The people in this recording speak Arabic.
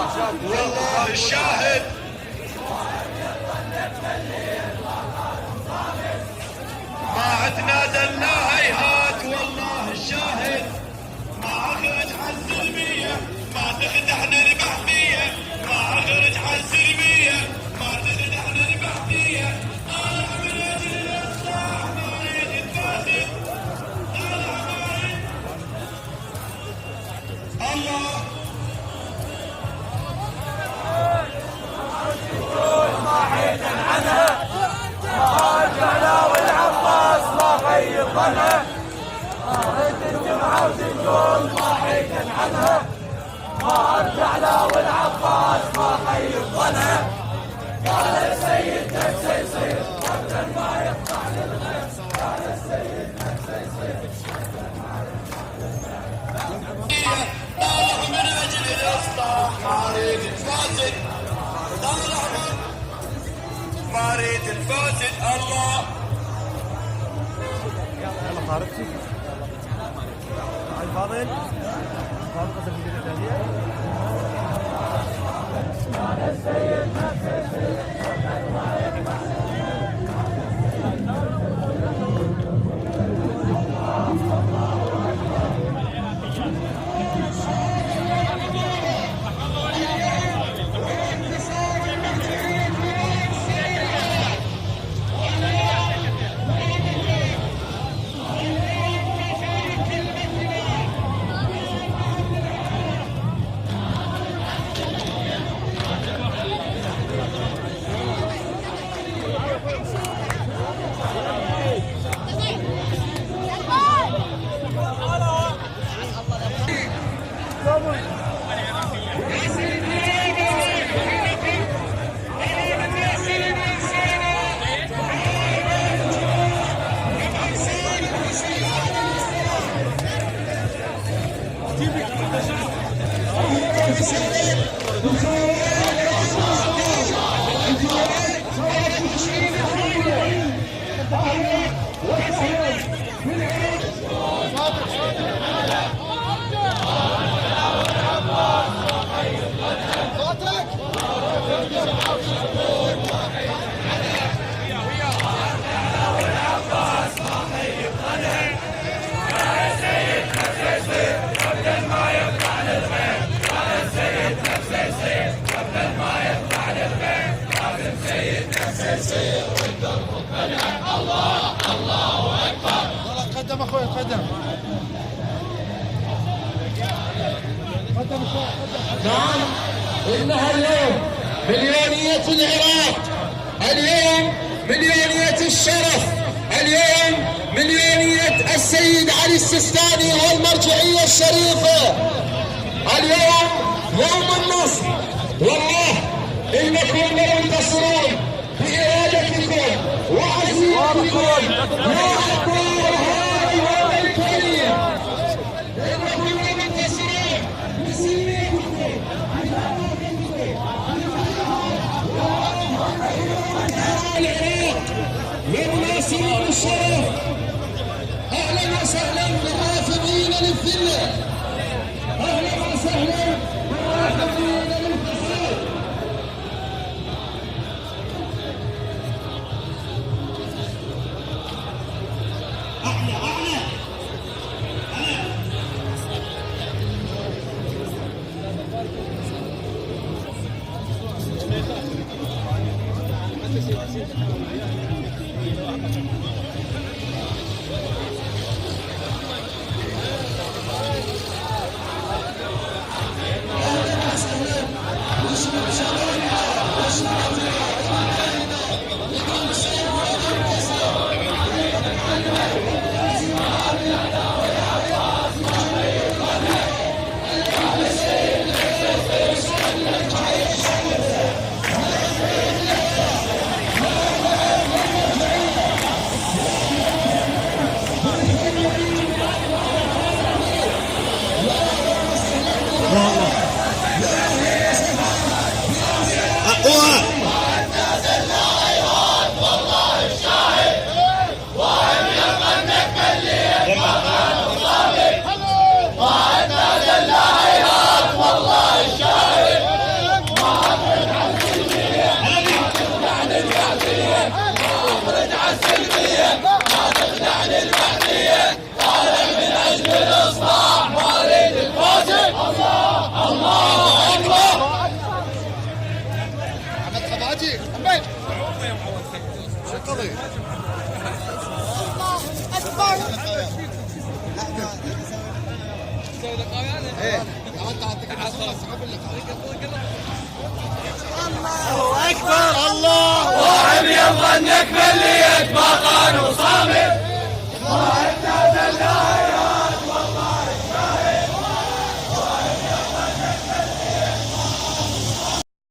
والله الشاهد ما عدنا دلنا هيهات، والله الشاهد ما اخرج عن سلمية، ما تخدعنا البحثية، ما اخرج عن سلمية، ما تخدعنا البحثية. طالع من اجل الاصلاح ما اريد الفاسد، طالع ما اريد الله ما حيدا عنها، ما رجعنا والعباس ما غير ظنها، ريت الجمعة وتقول ما حيدا عنها، ما رجعنا والعباس ما غير ظنها. قال السيد نفسه يصير قبل ما يقطع للغير، قال السيد نفسه يصير قبل ما يقطع للغير. طالع من اجل الاصلاح ما اريد الفاسد، طالع ما اريد الفاسد. الله يلا خالد فاضل قصر في الثانية. الله الله اكبر. قدم اخوي قدم. نعم انها اليوم مليونية العراق، اليوم مليونية الشرف، اليوم مليونية السيد علي السيستاني والمرجعية الشريفة، اليوم يوم النصر. والله انكم لمنتصرون بإرادتكم وعزيمتكم يا أبطال هذا الكريم، انكم لمنتصرون بسلميتكم العراق للناصر بالشرف. اهلا وسهلا بالرافضين للذله، اهلا وسهلا بالرافضين للفساد. اعلى اعلى الله اكبر الله وعم يظنك باللي يتبقى وصامت